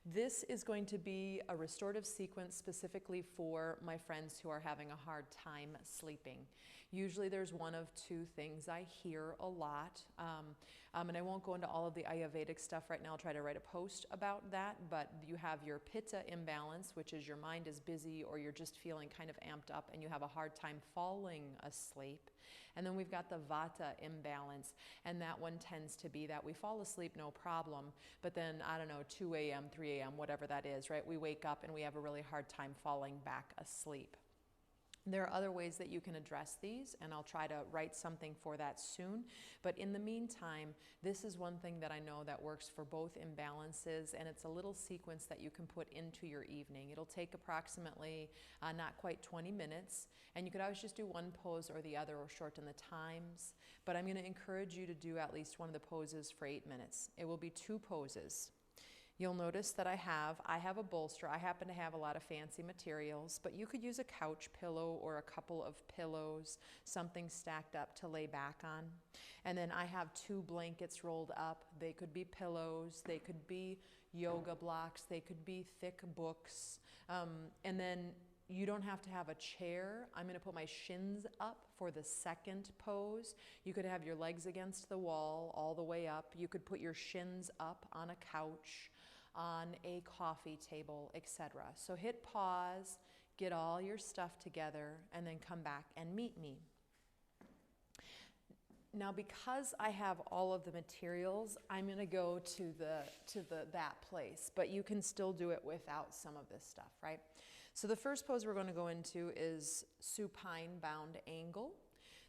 This is going to be a restorative sequence specifically for my friends who are having a hard time sleeping. Usually there's one of two things I hear a lot, and I won't go into all of the Ayurvedic stuff right now. I'll try to write a post about that, but you have your Pitta imbalance, which is your mind is busy or you're just feeling kind of amped up and you have a hard time falling asleep. And then we've got the Vata imbalance, and that one tends to be that we fall asleep no problem, but then, I don't know, 2 a.m., 3 a.m., whatever that is, right? We wake up and we have a really hard time falling back asleep. There are other ways that you can address these, and I'll try to write something for that soon. But in the meantime, this is one thing that I know that works for both imbalances, and it's a little sequence that you can put into your evening. It'll take approximately not quite 20 minutes, and you could always just do one pose or the other or shorten the times. But I'm going to encourage you to do at least one of the poses for 8 minutes. It will be 2 poses. You'll notice that I have a bolster. I happen to have a lot of fancy materials, but you could use a couch pillow or a couple of pillows, something stacked up to lay back on. And then I have 2 blankets rolled up. They could be pillows, they could be yoga blocks, they could be thick books. And then you don't have to have a chair. I'm going to put my shins up for the second pose. You could have your legs against the wall all the way up. You could put your shins up on a couch, on a coffee table, etc. So hit pause, get all your stuff together, and then come back and meet me. Now, because I have all of the materials, I'm going to go to that place, but you can still do it without some of this stuff, right? So the first pose we're going to go into is supine bound angle.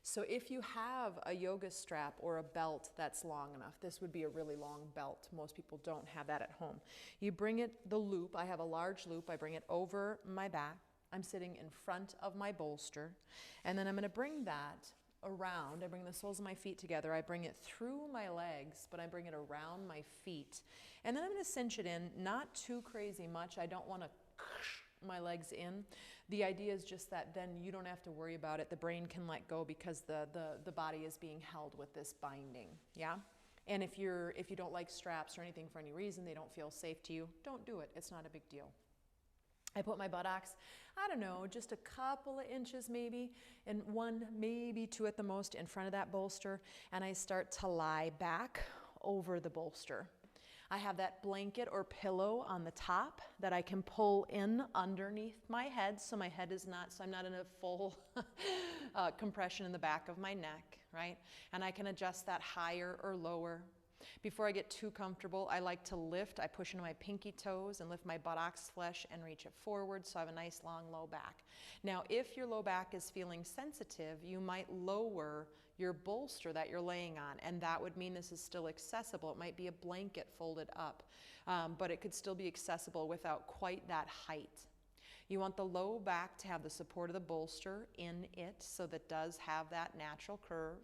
So if you have a yoga strap or a belt that's long enough, this would be a really long belt. Most people don't have that at home. You bring it, the loop, I have a large loop, I bring it over my back. I'm sitting in front of my bolster, and then I'm going to bring that around. I bring the soles of my feet together. I bring it through my legs, but I bring it around my feet. And then I'm going to cinch it in, not too crazy much. I don't want to my legs in. The idea is just that then you don't have to worry about it. The brain can let go because the body is being held with this binding. Yeah? And if you don't like straps or anything for any reason, they don't feel safe to you, don't do it. It's not a big deal. I put my buttocks, I don't know, just a couple of inches maybe, and 1, maybe 2 at the most in front of that bolster, and I start to lie back over the bolster. I have that blanket or pillow on the top that I can pull in underneath my head so my head is not, so I'm not in a full compression in the back of my neck, right? And I can adjust that higher or lower. Before I get too comfortable, I like to lift. I push into my pinky toes and lift my buttocks flesh and reach it forward so I have a nice long low back. Now, if your low back is feeling sensitive, you might lower your bolster that you're laying on, and that would mean this is still accessible. It might be a blanket folded up, but it could still be accessible without quite that height. You want the low back to have the support of the bolster in it so that it does have that natural curve.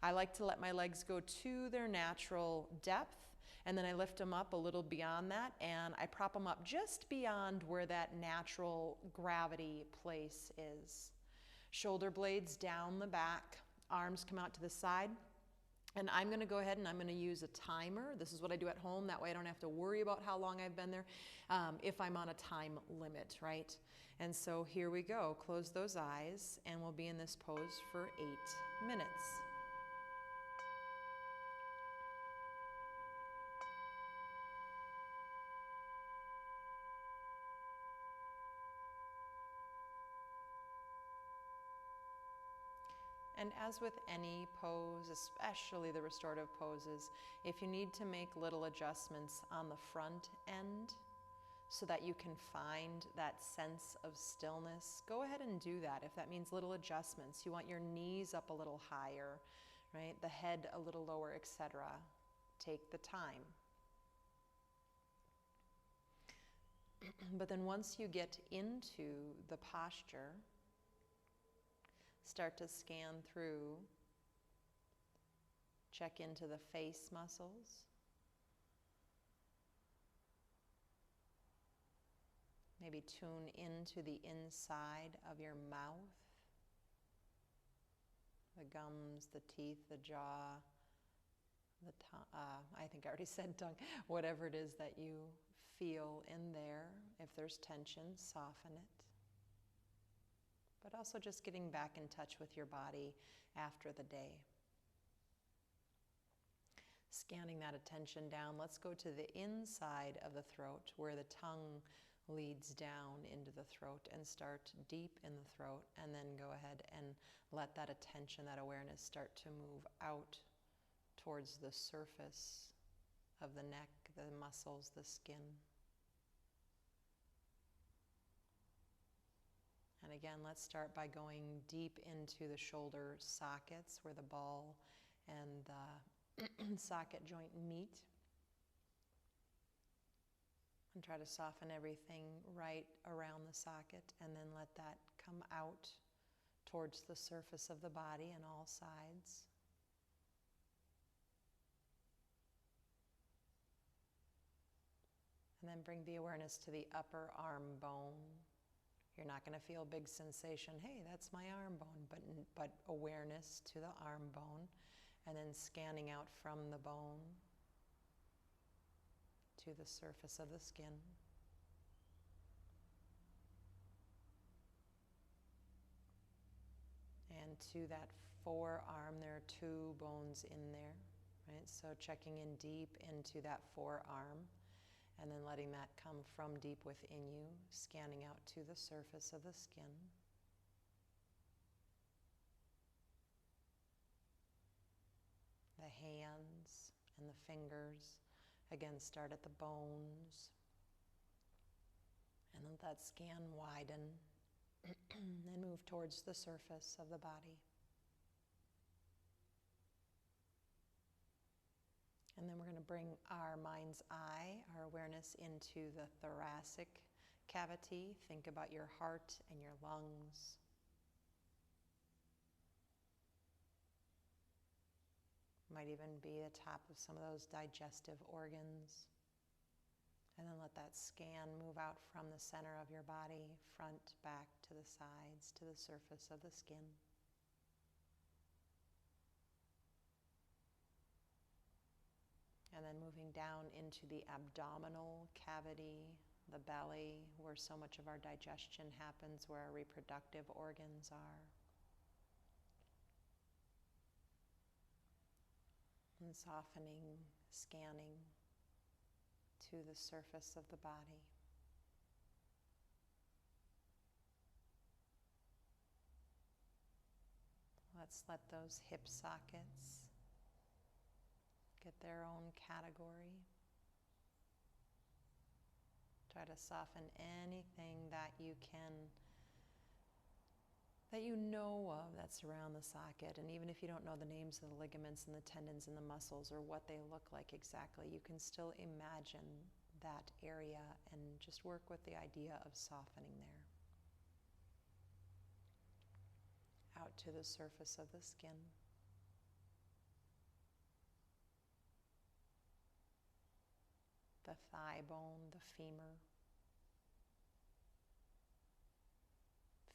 I like to let my legs go to their natural depth, and then I lift them up a little beyond that, and I prop them up just beyond where that natural gravity place is. Shoulder blades down the back, arms come out to the side, and I'm going to go ahead and I'm going to use a timer. This is what I do at home. That way I don't have to worry about how long I've been there if I'm on a time limit, right? And so here we go. Close those eyes, and we'll be in this pose for 8 minutes. And as with any pose, especially the restorative poses, if you need to make little adjustments on the front end so that you can find that sense of stillness, go ahead and do that. If that means little adjustments, you want your knees up a little higher, right? The head a little lower, etc. Take the time. But then once you get into the posture, start to scan through, check into the face muscles. Maybe tune into the inside of your mouth, the gums, the teeth, the jaw, the tongue. I think I already said tongue. Whatever it is that you feel in there. If there's tension, soften it. But also just getting back in touch with your body after the day. Scanning that attention down, let's go to the inside of the throat where the tongue leads down into the throat, and start deep in the throat, and then go ahead and let that attention, that awareness start to move out towards the surface of the neck, the muscles, the skin. And again, let's start by going deep into the shoulder sockets where the ball and the socket joint meet. And try to soften everything right around the socket, and then let that come out towards the surface of the body on all sides. And then bring the awareness to the upper arm bone. You're not going to feel a big sensation, hey, that's my arm bone, but awareness to the arm bone, and then scanning out from the bone to the surface of the skin. And to that forearm, there are two bones in there, right? So checking in deep into that forearm, and then letting that come from deep within you, scanning out to the surface of the skin. The hands and the fingers, again, start at the bones, and let that scan widen and move towards the surface of the body. And then we're going to bring our mind's eye, our awareness, into the thoracic cavity. Think about your heart and your lungs. Might even be the top of some of those digestive organs. And then let that scan move out from the center of your body, front, back, to the sides, to the surface of the skin. And then moving down into the abdominal cavity, the belly, where so much of our digestion happens, where our reproductive organs are. And softening, scanning to the surface of the body. Let's let those hip sockets get their own category. Try to soften anything that you can, that you know of that's around the socket. And even if you don't know the names of the ligaments and the tendons and the muscles or what they look like exactly, you can still imagine that area and just work with the idea of softening there. Out to the surface of the skin. The thigh bone, the femur.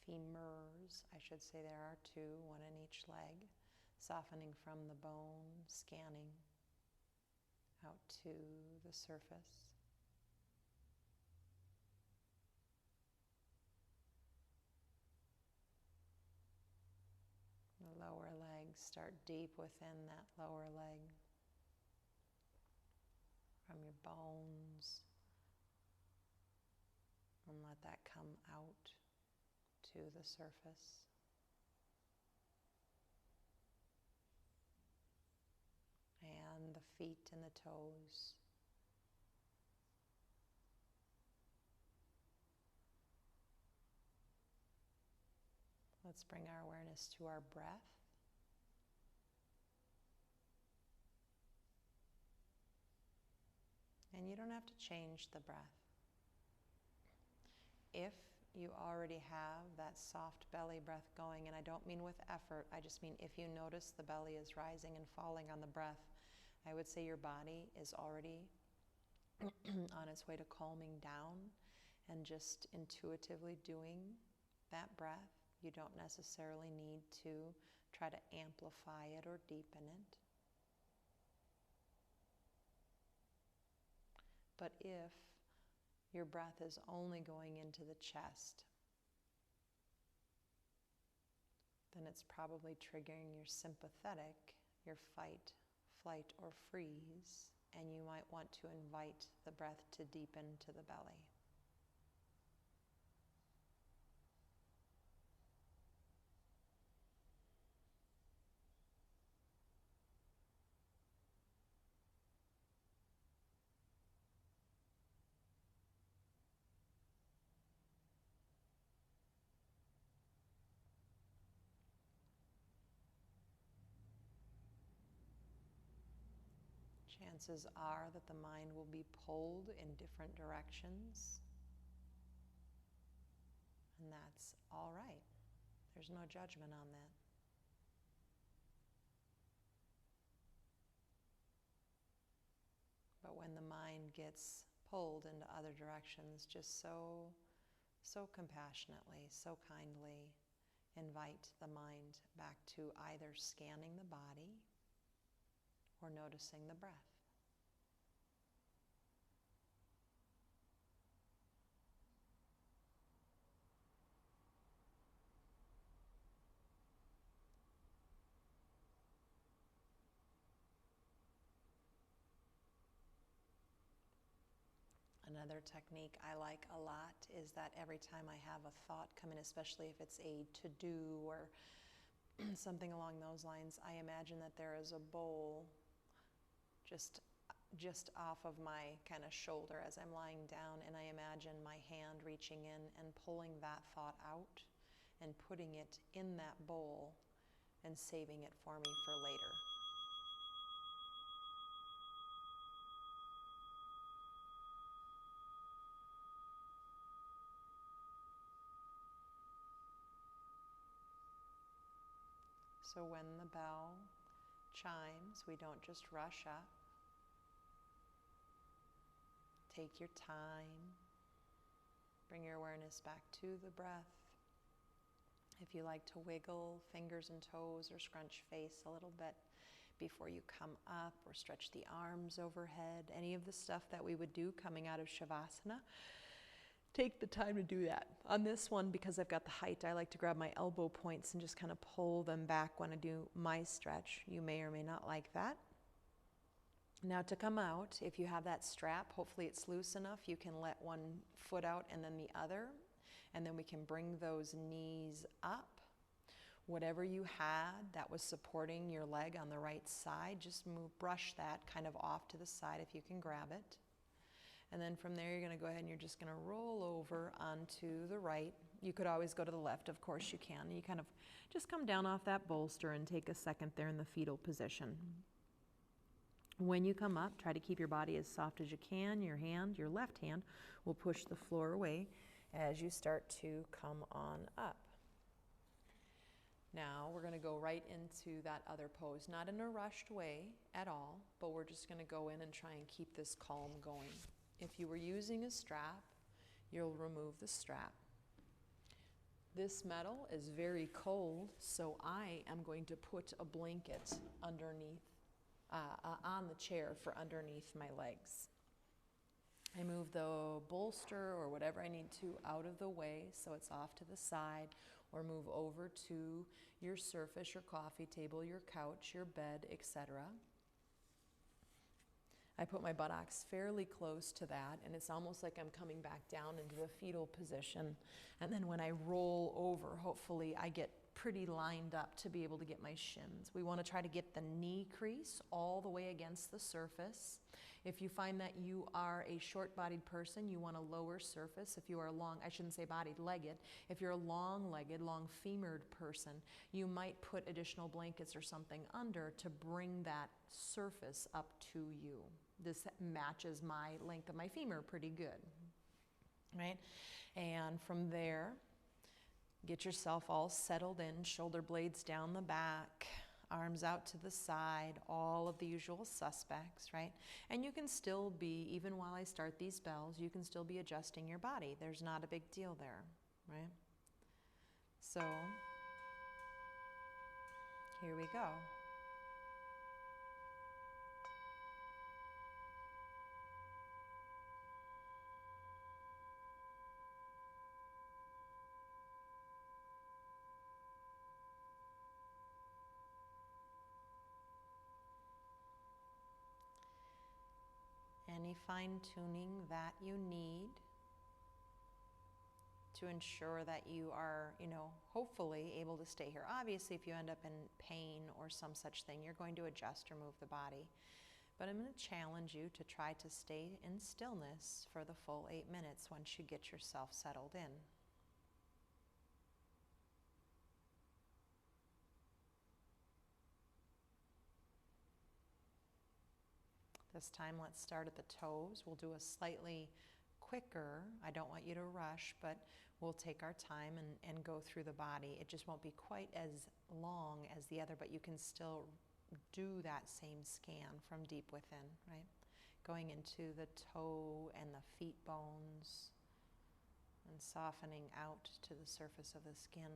Femurs, I should say there are two, one in each leg. Softening from the bone, scanning out to the surface. The lower legs, start deep within that lower leg. From your bones, and let that come out to the surface. And the feet and the toes. Let's bring our awareness to our breath. And you don't have to change the breath. If you already have that soft belly breath going, and I don't mean with effort, I just mean if you notice the belly is rising and falling on the breath, I would say your body is already on its way to calming down and just intuitively doing that breath. You don't necessarily need to try to amplify it or deepen it. But if your breath is only going into the chest, then it's probably triggering your sympathetic, your fight, flight, or freeze, and you might want to invite the breath to deepen to the belly. Chances are that the mind will be pulled in different directions, and that's all right. There's no judgment on that. But when the mind gets pulled into other directions, just so compassionately, so kindly invite the mind back to either scanning the body or noticing the breath. Another technique I like a lot is that every time I have a thought come in, especially if it's a to-do or something along those lines, I imagine that there is a bowl just off of my kind of shoulder as I'm lying down, and I imagine my hand reaching in and pulling that thought out and putting it in that bowl and saving it for me for later. So when the bell chimes, we don't just rush up. Take your time. Bring your awareness back to the breath. If you like to wiggle fingers and toes or scrunch face a little bit before you come up, or stretch the arms overhead, any of the stuff that we would do coming out of Shavasana, take the time to do that. On this one, because I've got the height, I like to grab my elbow points and just kind of pull them back when I do my stretch. You may or may not like that. Now to come out, if you have that strap, hopefully it's loose enough, you can let one foot out and then the other, and then we can bring those knees up. Whatever you had that was supporting your leg on the right side, just brush that kind of off to the side if you can grab it. And then from there, you're going to go ahead and you're just going to roll over onto the right. You could always go to the left, of course you can. You kind of just come down off that bolster and take a second there in the fetal position. When you come up, try to keep your body as soft as you can. Your left hand will push the floor away as you start to come on up. Now we're going to go right into that other pose, not in a rushed way at all, but we're just going to go in and try and keep this calm going. If you were using a strap, you'll remove the strap. This metal is very cold, so I am going to put a blanket underneath, on the chair for underneath my legs. I move the bolster or whatever I need to out of the way so it's off to the side, or move over to your surface, your coffee table, your couch, your bed, etc. I put my buttocks fairly close to that, and it's almost like I'm coming back down into the fetal position. And then when I roll over, hopefully I get pretty lined up to be able to get my shins. We want to try to get the knee crease all the way against the surface. If you find that you are a short-bodied person, you want a lower surface. If you are long, I shouldn't say bodied, legged. If you're a long-legged, long-femored person, you might put additional blankets or something under to bring that surface up to you. This matches my length of my femur pretty good, right? And from there, get yourself all settled in, shoulder blades down the back, arms out to the side, all of the usual suspects, right? And you can still be, even while I start these bells, you can still be adjusting your body. There's not a big deal there, right? So, here we go. any fine-tuning that you need to ensure that you are, hopefully able to stay here. Obviously, if you end up in pain or some such thing, you're going to adjust or move the body. But I'm going to challenge you to try to stay in stillness for the full 8 minutes once you get yourself settled in. This time, let's start at the toes. We'll do a slightly quicker, I don't want you to rush, but we'll take our time and go through the body. It just won't be quite as long as the other, but you can still do that same scan from deep within, right? Going into the toe and the feet bones and softening out to the surface of the skin,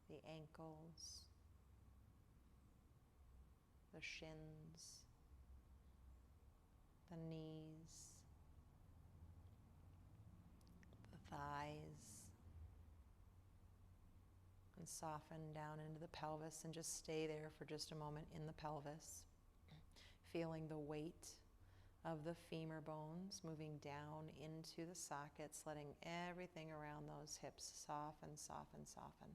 the ankles, the shins, the knees, the thighs, and soften down into the pelvis and just stay there for just a moment in the pelvis, feeling the weight of the femur bones moving down into the sockets, letting everything around those hips soften, soften, soften.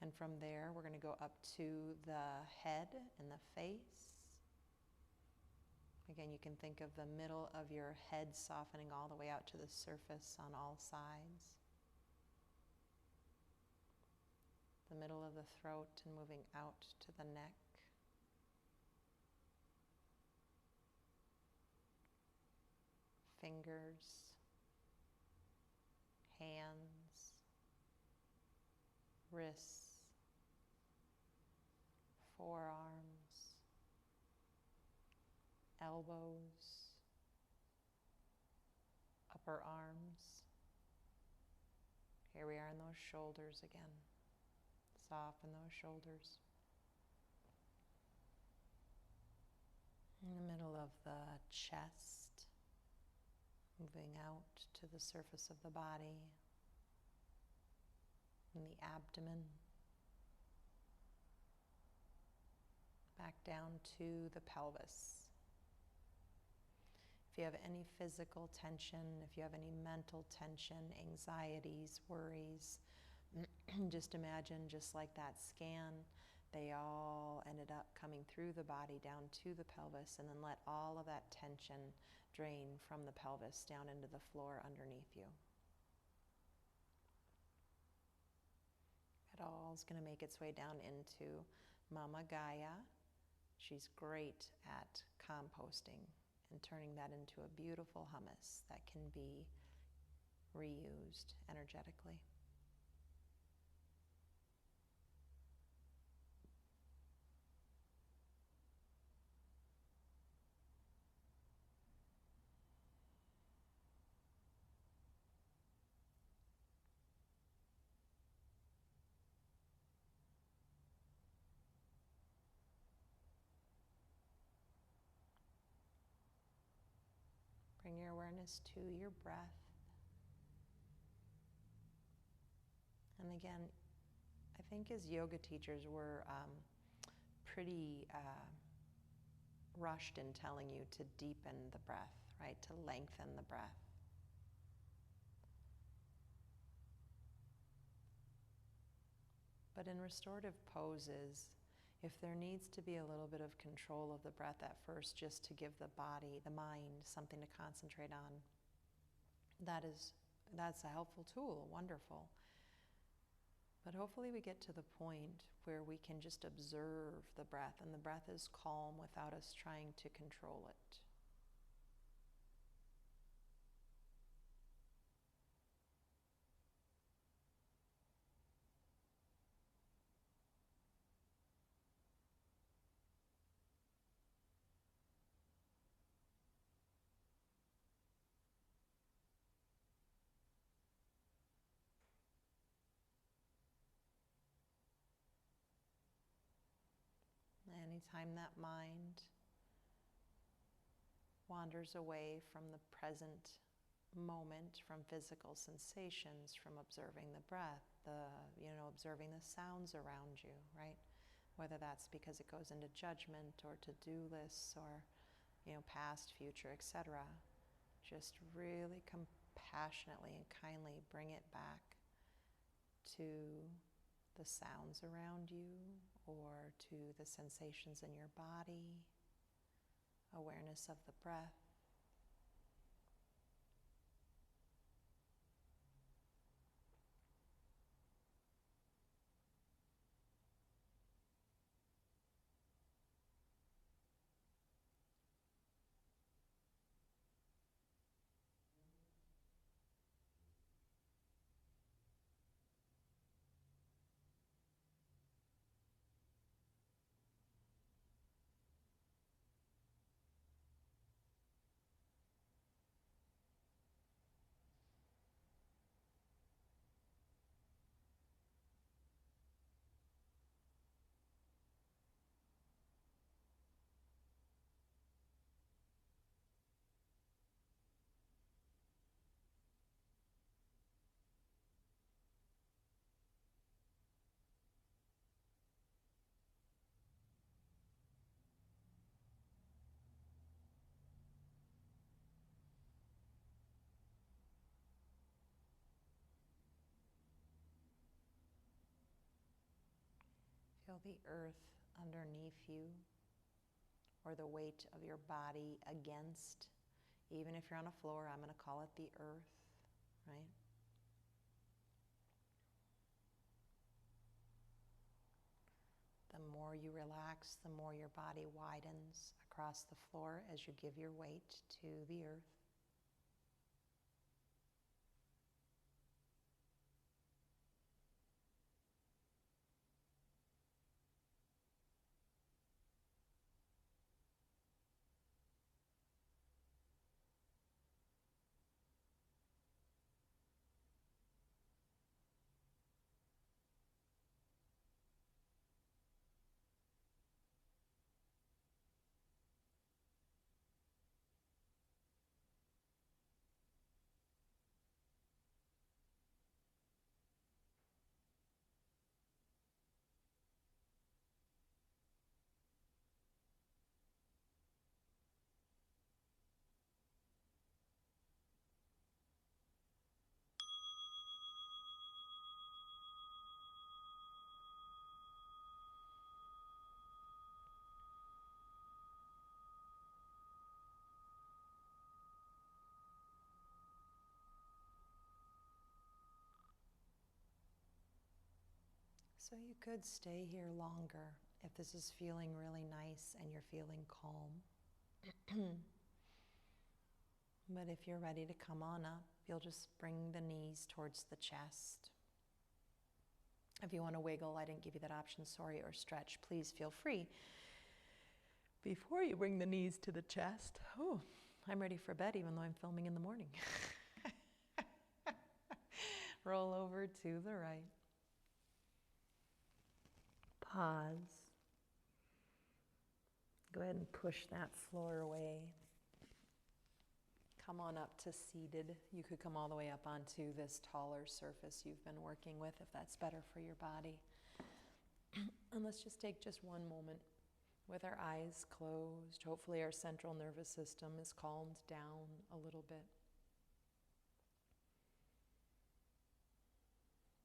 And from there, we're going to go up to the head and the face. Again, you can think of the middle of your head softening all the way out to the surface on all sides. The middle of the throat and moving out to the neck. Fingers, hands, wrists, forearms, elbows, upper arms. Here we are in those shoulders again. Soften those shoulders. In the middle of the chest, moving out to the surface of the body, and the abdomen. Back down to the pelvis. If you have any physical tension, if you have any mental tension, anxieties, worries, just imagine, just like that scan, they all ended up coming through the body down to the pelvis, and then let all of that tension drain from the pelvis down into the floor underneath you. It all is going to make its way down into Mama Gaia. She's great at composting and turning that into a beautiful hummus that can be reused energetically. Bring your awareness to your breath. And again, I think as yoga teachers, we're pretty rushed in telling you to deepen the breath, right? To lengthen the breath. But in restorative poses, if there needs to be a little bit of control of the breath at first, just to give the body, the mind, something to concentrate on, that's a helpful tool, wonderful. But hopefully we get to the point where we can just observe the breath, and the breath is calm without us trying to control it. Anytime that mind wanders away from the present moment, from physical sensations, from observing the breath, observing the sounds around you, right? whether that's because it goes into judgment or to-do lists or, past, future, etc. Just really compassionately and kindly bring it back to the sounds around you or to the sensations in your body, awareness of the breath. Feel the earth underneath you or the weight of your body against. Even if you're on a floor, I'm going to call it the earth, right? The more you relax, the more your body widens across the floor as you give your weight to the earth. So you could stay here longer if this is feeling really nice and you're feeling calm. But if you're ready to come on up, you'll just bring the knees towards the chest. If you want to wiggle, I didn't give you that option, sorry, or stretch, please feel free. Before you bring the knees to the chest, I'm ready for bed even though I'm filming in the morning. Roll over to the right. Pause. Go ahead and push that floor away. Come on up to seated. You could come all the way up onto this taller surface you've been working with if that's better for your body. And let's just take just one moment with our eyes closed. Hopefully our central nervous system is calmed down a little bit.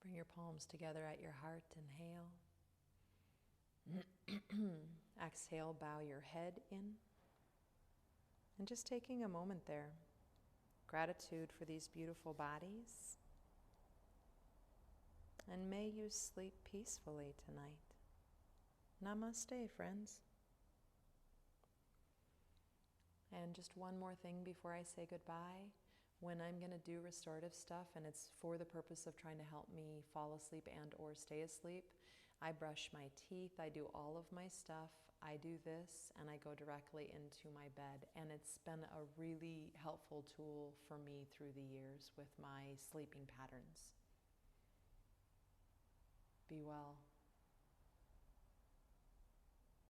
Bring your palms together at your heart. Inhale. Exhale, bow your head in. And just taking a moment there. Gratitude for these beautiful bodies. And may you sleep peacefully tonight. Namaste, friends. And just one more thing before I say goodbye. When I'm going to do restorative stuff, and it's for the purpose of trying to help me fall asleep and or stay asleep, I brush my teeth, I do all of my stuff, I do this, and I go directly into my bed. And it's been a really helpful tool for me through the years with my sleeping patterns. Be well.